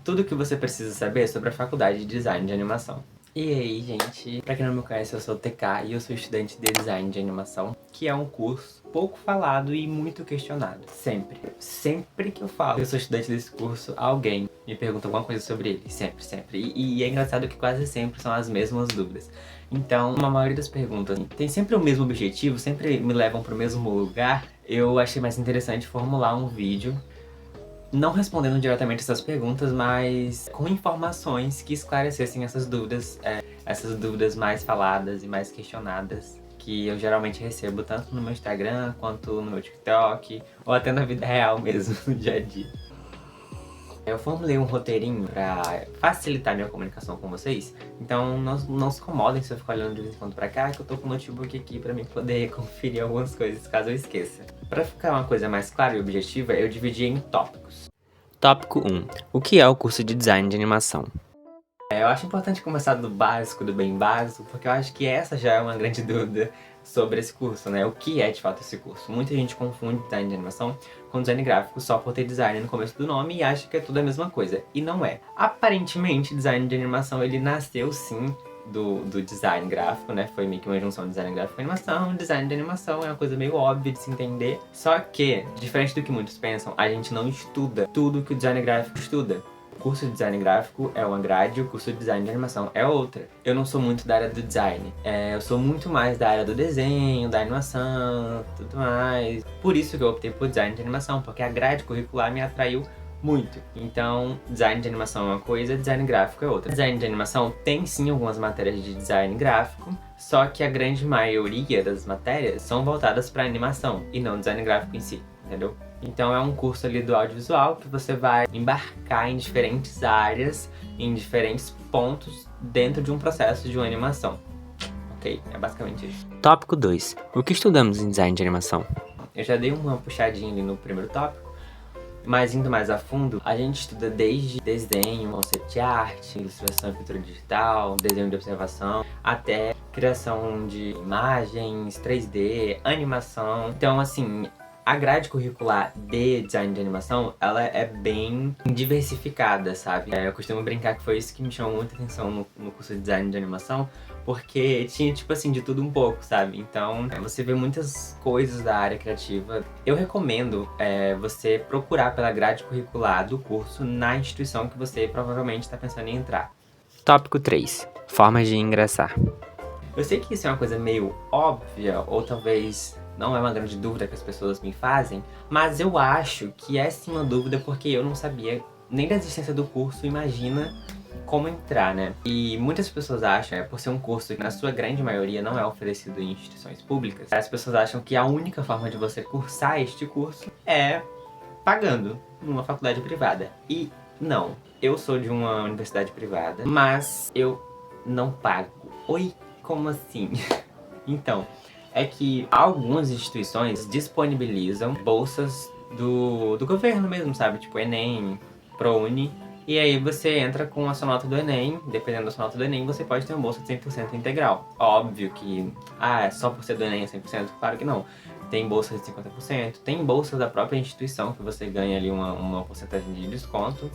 tudo o que você precisa saber sobre a faculdade de design de animação. E aí, gente, pra quem não me conhece, eu sou o TK e eu sou estudante de design de animação, que é um curso pouco falado e muito questionado. Sempre que eu falo que eu sou estudante desse curso, alguém me pergunta alguma coisa sobre ele. Sempre. E é engraçado que quase sempre são as mesmas dúvidas. Então, a maioria das perguntas tem sempre o mesmo objetivo, sempre me levam pro mesmo lugar. Eu achei mais interessante formular um vídeo não respondendo diretamente essas perguntas, mas com informações que esclarecessem essas dúvidas mais faladas e mais questionadas que eu geralmente recebo tanto no meu Instagram, quanto no meu TikTok, ou até na vida real mesmo, no dia a dia. Eu formulei um roteirinho pra facilitar minha comunicação com vocês, então não se incomodem se eu ficar olhando de vez em quando pra cá, que eu tô com o notebook aqui pra mim poder conferir algumas coisas caso eu esqueça. Pra ficar uma coisa mais clara e objetiva, eu dividi em tópicos. Tópico 1. O que é o curso de design de animação? Eu acho importante começar do básico, do bem básico, porque eu acho que essa já é uma grande dúvida sobre esse curso, né? O que é de fato esse curso? Muita gente confunde design de animação com design gráfico só por ter design no começo do nome e acha que é tudo a mesma coisa. E não é. Aparentemente, design de animação, ele nasceu sim do design gráfico, né? Foi meio que uma junção de design gráfico e animação. Design de animação é uma coisa meio óbvia de se entender. Só que, diferente do que muitos pensam, a gente não estuda tudo que o design gráfico estuda. O curso de design gráfico é uma grade, o curso de design de animação é outra. Eu não sou muito da área do design, eu sou muito mais da área do desenho, da animação, tudo mais. Por isso que eu optei por design de animação, porque a grade curricular me atraiu muito. Então, design de animação é uma coisa, design gráfico é outra. Design de animação tem sim algumas matérias de design gráfico, só que a grande maioria das matérias são voltadas para animação e não design gráfico em si, entendeu? Então é um curso ali do audiovisual que você vai embarcar em diferentes áreas, em diferentes pontos dentro de um processo de uma animação. Ok? É basicamente isso. Tópico 2. O que estudamos em design de animação? Eu já dei uma puxadinha ali no primeiro tópico, mas indo mais a fundo, a gente estuda desde desenho, concept art, ilustração e pintura digital, desenho de observação, até criação de imagens, 3D, animação. Então, assim, a grade curricular de design de animação, ela é bem diversificada, sabe? Eu costumo brincar que foi isso que me chamou muita atenção no curso de design de animação, porque tinha, tipo assim, de tudo um pouco, sabe? Então, você vê muitas coisas da área criativa. Eu recomendo você procurar pela grade curricular do curso na instituição que você provavelmente está pensando em entrar. Tópico 3. Formas de ingressar. Eu sei que isso é uma coisa meio óbvia, ou talvez não é uma grande dúvida que as pessoas me fazem, mas eu acho que é sim uma dúvida porque eu não sabia nem da existência do curso, imagina como entrar, né? E muitas pessoas acham, por ser um curso que na sua grande maioria não é oferecido em instituições públicas, as pessoas acham que a única forma de você cursar este curso é pagando numa faculdade privada. E não, eu sou de uma universidade privada, mas eu não pago. Oi, como assim? Então, é que algumas instituições disponibilizam bolsas do governo mesmo, sabe? Tipo Enem, ProUni. E aí você entra com a sua nota do Enem, dependendo da sua nota do Enem, você pode ter uma bolsa de 100% integral. Óbvio que, só por ser do Enem é 100%? Claro que não. Tem bolsa de 50%, tem bolsa da própria instituição, que você ganha ali uma porcentagem de desconto.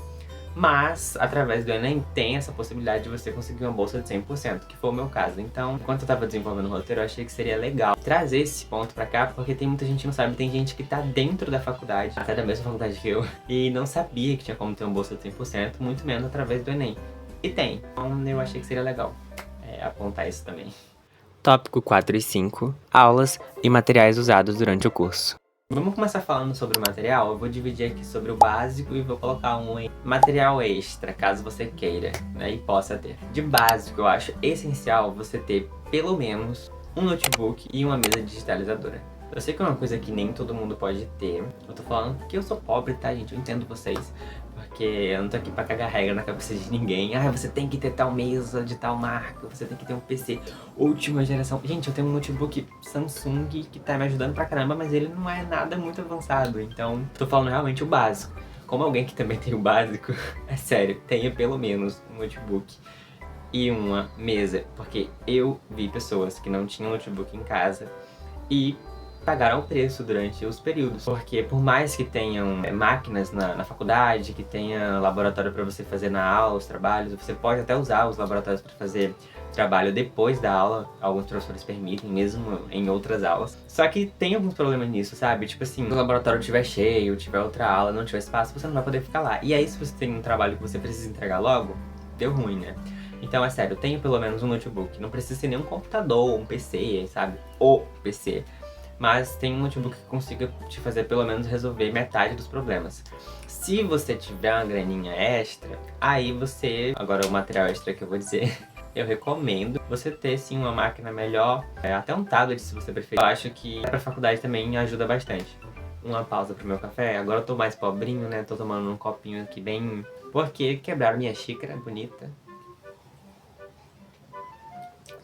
Mas, através do Enem, tem essa possibilidade de você conseguir uma bolsa de 100%, que foi o meu caso. Então, enquanto eu tava desenvolvendo o roteiro, eu achei que seria legal trazer esse ponto pra cá, porque tem muita gente que não sabe, tem gente que tá dentro da faculdade, até da mesma faculdade que eu, e não sabia que tinha como ter uma bolsa de 100%, muito menos através do Enem. E tem. Então, eu achei que seria legal apontar isso também. Tópico 4 e 5. Aulas e materiais usados durante o curso. Vamos começar falando sobre o material. Eu vou dividir aqui sobre o básico e vou colocar um em material extra, caso você queira, né, e possa ter. De básico, eu acho essencial você ter pelo menos um notebook e uma mesa digitalizadora. Eu sei que é uma coisa que nem todo mundo pode ter. Eu tô falando porque eu sou pobre, tá, gente? Eu entendo vocês. Porque eu não tô aqui pra cagar regra na cabeça de ninguém. Você tem que ter tal mesa de tal marca, você tem que ter um PC última geração. Gente, eu tenho um notebook Samsung que tá me ajudando pra caramba, mas ele não é nada muito avançado. Então, tô falando realmente o básico. Como alguém que também tem o básico, é sério, tenha pelo menos um notebook e uma mesa. Porque eu vi pessoas que não tinham notebook em casa e pagaram o preço durante os períodos. Porque por mais que tenham máquinas na faculdade, que tenha laboratório para você fazer na aula, os trabalhos, você pode até usar os laboratórios para fazer trabalho depois da aula, alguns professores permitem, mesmo em outras aulas. Só que tem alguns problemas nisso, sabe? Tipo assim, se o laboratório estiver cheio, tiver outra aula, não tiver espaço, você não vai poder ficar lá. E aí, se você tem um trabalho que você precisa entregar logo, deu ruim, né? Então, é sério, tenha pelo menos um notebook. Não precisa ser nem um computador, um PC, sabe? O PC. Mas tem um notebook que consiga te fazer pelo menos resolver metade dos problemas. Se você tiver uma graninha extra, aí você... Agora o material extra que eu vou dizer... Eu recomendo você ter sim uma máquina melhor, até um tablet se você preferir. Eu acho que pra faculdade também ajuda bastante. Uma pausa pro meu café. Agora eu tô mais pobrinho, né? Tô tomando um copinho aqui bem... Porque quebraram minha xícara bonita.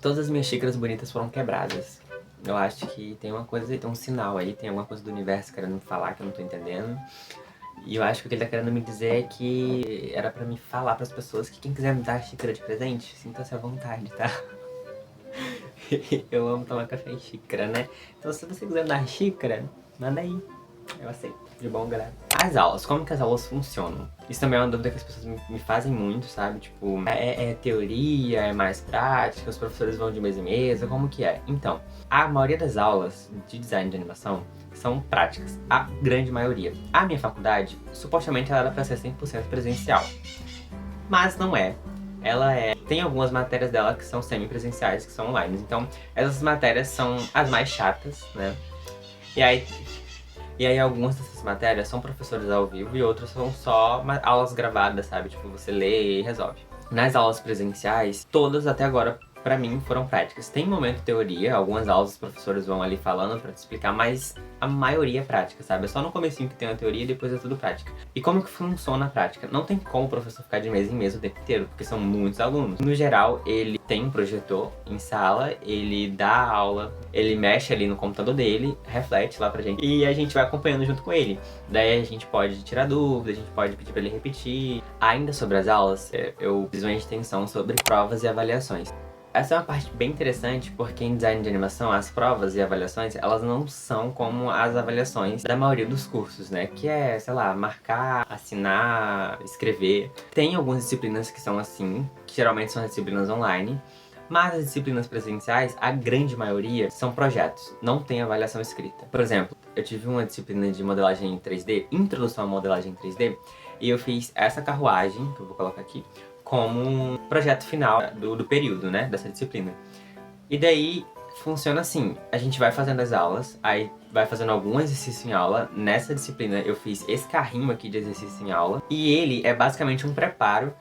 Todas as minhas xícaras bonitas foram quebradas. Eu acho que tem uma coisa, tem um sinal aí, tem alguma coisa do universo querendo me falar que eu não tô entendendo. E eu acho que o que ele tá querendo me dizer é que era pra me falar pras pessoas que quem quiser me dar xícara de presente, sinta-se à vontade, tá? Eu amo tomar café em xícara, né? Então se você quiser me dar xícara, manda aí. Eu aceito, de bom grado. As aulas, como que as aulas funcionam? Isso também é uma dúvida que as pessoas me fazem muito, sabe? Tipo, é teoria, é mais prática, os professores vão de mesa em mesa, como que é? Então, a maioria das aulas de design de animação são práticas, a grande maioria. A minha faculdade, supostamente ela era pra ser 100% presencial, mas não é. Ela tem algumas matérias dela que são semi-presenciais, que são online. Então, essas matérias são as mais chatas, né? E aí algumas dessas matérias são professores ao vivo e outras são só aulas gravadas, sabe? Tipo, você lê e resolve. Nas aulas presenciais, todas até agora, pra mim, foram práticas. Tem momento teoria, algumas aulas os professores vão ali falando pra te explicar, mas a maioria é prática, sabe? É só no comecinho que tem a teoria e depois é tudo prática. E como que funciona a prática? Não tem como o professor ficar de mesa em mesa o tempo inteiro, porque são muitos alunos. No geral, ele tem um projetor em sala, ele dá a aula, ele mexe ali no computador dele, reflete lá pra gente, e a gente vai acompanhando junto com ele. Daí a gente pode tirar dúvidas, a gente pode pedir pra ele repetir. Ainda sobre as aulas, eu fiz uma extensão sobre provas e avaliações. Essa é uma parte bem interessante porque em design de animação as provas e avaliações elas não são como as avaliações da maioria dos cursos, né? Que é, sei lá, marcar, assinar, escrever. Tem algumas disciplinas que são assim, que geralmente são disciplinas online. Mas as disciplinas presenciais, a grande maioria, são projetos, não tem avaliação escrita. Por exemplo, eu tive uma disciplina de modelagem em 3D, introdução à modelagem em 3D, e eu fiz essa carruagem, que eu vou colocar aqui, como um projeto final do período, né, dessa disciplina. E daí, funciona assim, a gente vai fazendo as aulas, aí vai fazendo algum exercício em aula. Nessa disciplina eu fiz esse carrinho aqui de exercício em aula, e ele é basicamente um preparo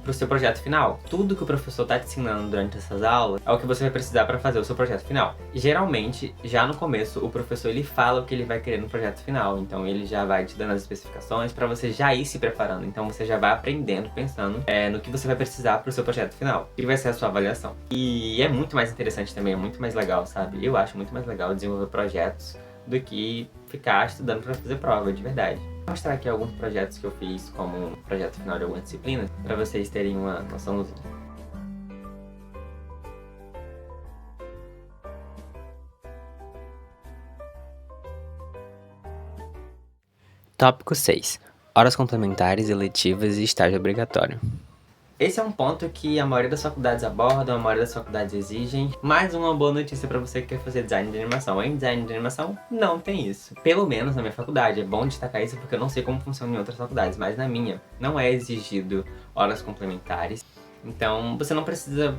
pro seu projeto final. Tudo que o professor tá te ensinando durante essas aulas é o que você vai precisar para fazer o seu projeto final. Geralmente, já no começo, o professor ele fala o que ele vai querer no projeto final, então ele já vai te dando as especificações para você já ir se preparando. Então você já vai aprendendo, pensando no que você vai precisar pro seu projeto final, que vai ser a sua avaliação. E é muito mais interessante também, é muito mais legal, sabe? Eu acho muito mais legal desenvolver projetos do que ficar estudando para fazer prova, de verdade. Vou mostrar aqui alguns projetos que eu fiz como projeto final de alguma disciplina, para vocês terem uma noçãozinha. Tópico 6. Horas complementares, eletivas e estágio obrigatório. Esse é um ponto que a maioria das faculdades abordam, a maioria das faculdades exigem. Mais uma boa notícia pra você que quer fazer design de animação. Em design de animação, não tem isso. Pelo menos na minha faculdade. É bom destacar isso porque eu não sei como funciona em outras faculdades, mas na minha não é exigido horas complementares. Então você não precisa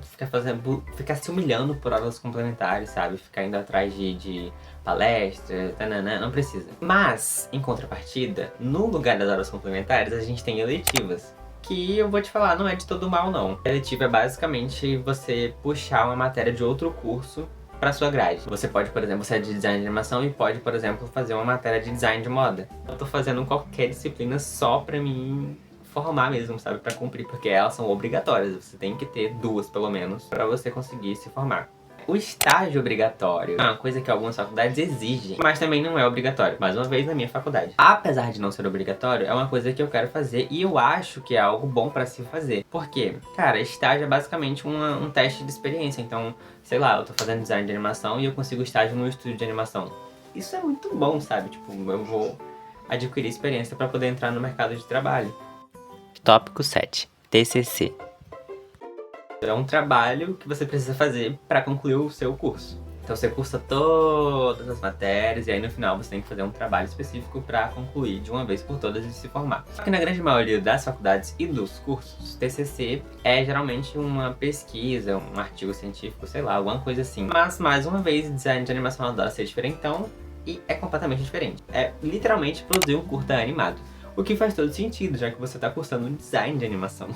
ficar se humilhando por horas complementares, sabe? Ficar indo atrás de palestra, tanana, não precisa. Mas, em contrapartida, no lugar das horas complementares, a gente tem eletivas. Que eu vou te falar, não é de todo mal não. A eletiva é basicamente você puxar uma matéria de outro curso pra sua grade. Você pode, por exemplo, você é de design de animação e pode, por exemplo, fazer uma matéria de design de moda. Eu tô fazendo qualquer disciplina só pra mim formar mesmo, sabe? Pra cumprir, porque elas são obrigatórias. Você tem que ter 2, pelo menos, pra você conseguir se formar. O estágio obrigatório é uma coisa que algumas faculdades exigem, mas também não é obrigatório. Mais uma vez, na minha faculdade. Apesar de não ser obrigatório, é uma coisa que eu quero fazer e eu acho que é algo bom pra se fazer. Por quê? Cara, estágio é basicamente um teste de experiência. Então, sei lá, eu tô fazendo design de animação e eu consigo estágio no estúdio de animação. isso é muito bom, sabe? Tipo, eu vou adquirir experiência para poder entrar no mercado de trabalho. Tópico 7. TCC. É um trabalho que você precisa fazer para concluir o seu curso. Então você cursa todas as matérias e aí no final você tem que fazer um trabalho específico para concluir de uma vez por todas e se formar. Só que na grande maioria das faculdades e dos cursos, TCC é geralmente uma pesquisa, um artigo científico, sei lá, alguma coisa assim. Mas, mais uma vez, design de animação adora ser diferentão e é completamente diferente. É literalmente produzir um curta animado. O que faz todo sentido, já que você está cursando um design de animação.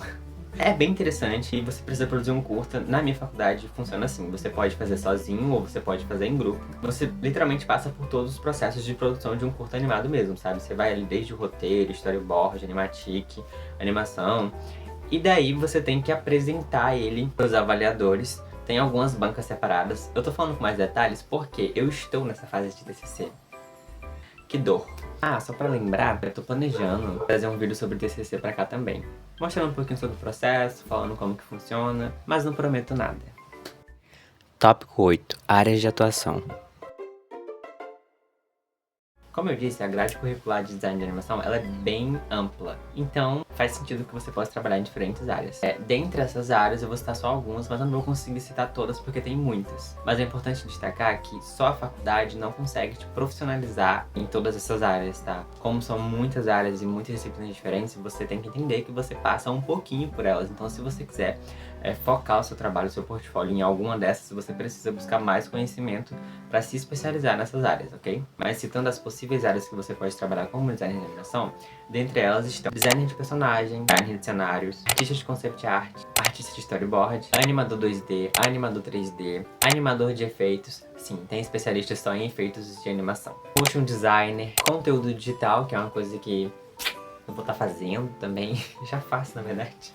É bem interessante e você precisa produzir um curta. Na minha faculdade funciona assim, você pode fazer sozinho ou você pode fazer em grupo. Você literalmente passa por todos os processos de produção de um curta animado mesmo, sabe? Você vai ali desde o roteiro, storyboard, animatic, animação. E daí você tem que apresentar ele para os avaliadores. Tem algumas bancas separadas. Eu tô falando com mais detalhes porque eu estou nessa fase de TCC. Que dor. Ah, só pra lembrar, eu tô planejando fazer um vídeo sobre TCC pra cá também. Mostrando um pouquinho sobre o processo, falando como que funciona, mas não prometo nada. Tópico 8. Áreas de atuação. Como eu disse, a grade curricular de design de animação ela é bem ampla. Então, faz sentido que você possa trabalhar em diferentes áreas. Dentre essas áreas, eu vou citar só algumas, mas eu não vou conseguir citar todas porque tem muitas. Mas é importante destacar que só a faculdade não consegue te profissionalizar em todas essas áreas, tá? Como são muitas áreas e muitas disciplinas diferentes, você tem que entender que você passa um pouquinho por elas. Então, se você quiser focar o seu trabalho, o seu portfólio em alguma dessas, você precisa buscar mais conhecimento para se especializar nessas áreas, ok? Mas citando as possíveis áreas que você pode trabalhar como designer de animação, dentre elas estão designer de personagem, designer de cenários, artista de concept art, artista de storyboard, animador 2D, animador 3D, animador de efeitos, sim, tem especialistas só em efeitos de animação, motion designer, conteúdo digital, que é uma coisa que eu vou estar fazendo também, já faço na verdade.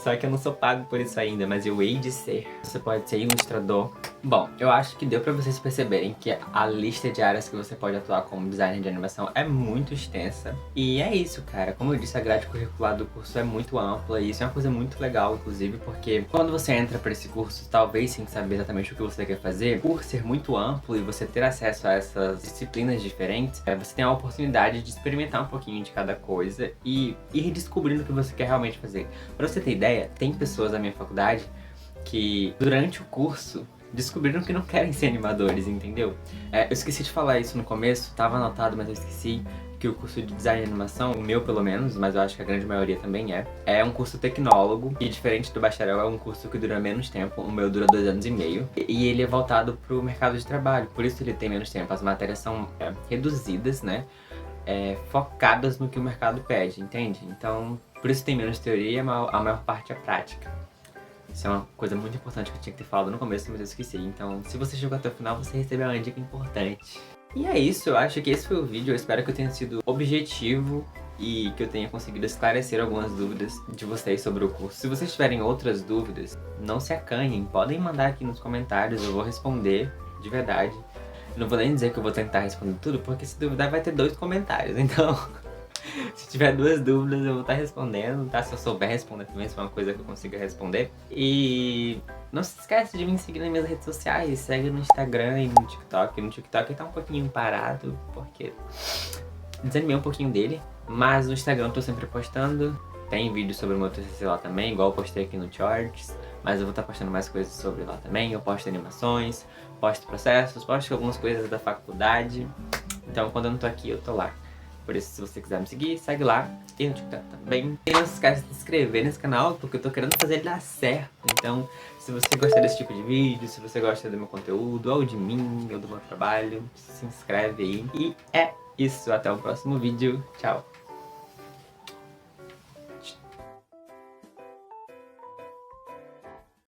Só que eu não sou pago por isso ainda, mas eu hei de ser. Você pode ser ilustrador. Bom, eu acho que deu pra vocês perceberem que a lista de áreas que você pode atuar como designer de animação é muito extensa. E é isso, cara. Como eu disse, a grade curricular do curso é muito ampla e isso é uma coisa muito legal, inclusive, porque quando você entra pra esse curso, talvez sem saber exatamente o que você quer fazer, por ser muito amplo e você ter acesso a essas disciplinas diferentes, você tem a oportunidade de experimentar um pouquinho de cada coisa e ir descobrindo o que você quer realmente fazer. Pra você ter ideia, tem pessoas da minha faculdade que, durante o curso, descobriram que não querem ser animadores, entendeu? Eu esqueci de falar isso no começo, tava anotado, mas eu esqueci que o curso de design de animação, o meu pelo menos, mas eu acho que a grande maioria também é um curso tecnólogo, e diferente do bacharel, é um curso que dura menos tempo, o meu dura 2 anos e meio, e ele é voltado pro mercado de trabalho, por isso ele tem menos tempo, as matérias são reduzidas, né? Focadas no que o mercado pede, entende? Então, por isso tem menos teoria, a maior parte é prática. Isso é uma coisa muito importante que eu tinha que ter falado no começo, mas eu esqueci. Então, se você chegou até o final, você recebeu uma dica importante. E é isso, eu acho que esse foi o vídeo. Eu espero que eu tenha sido objetivo e que eu tenha conseguido esclarecer algumas dúvidas de vocês sobre o curso. Se vocês tiverem outras dúvidas, não se acanhem. Podem mandar aqui nos comentários, eu vou responder de verdade. Não vou nem dizer que eu vou tentar responder tudo, porque se duvidar vai ter 2 comentários, então se tiver 2 dúvidas eu vou estar respondendo, tá? Se eu souber responder também, se for uma coisa que eu consiga responder. E não se esquece de me seguir nas minhas redes sociais, segue no Instagram e no TikTok. No TikTok tá um pouquinho parado, porque desanimei um pouquinho dele, mas no Instagram eu tô sempre postando. Tem vídeo sobre o meu TCC lá também, igual eu postei aqui no Shorts, mas eu vou estar postando mais coisas sobre lá também. Eu posto animações, posto processos, posto algumas coisas da faculdade. Então quando eu não tô aqui, eu tô lá. Por isso, se você quiser me seguir, segue lá. E no TikTok também. E não se esqueça de se inscrever nesse canal, porque eu tô querendo fazer ele dar certo. Então, se você gosta desse tipo de vídeo, se você gosta do meu conteúdo, ou de mim, ou do meu trabalho, se inscreve aí. E é isso, até o próximo vídeo. Tchau!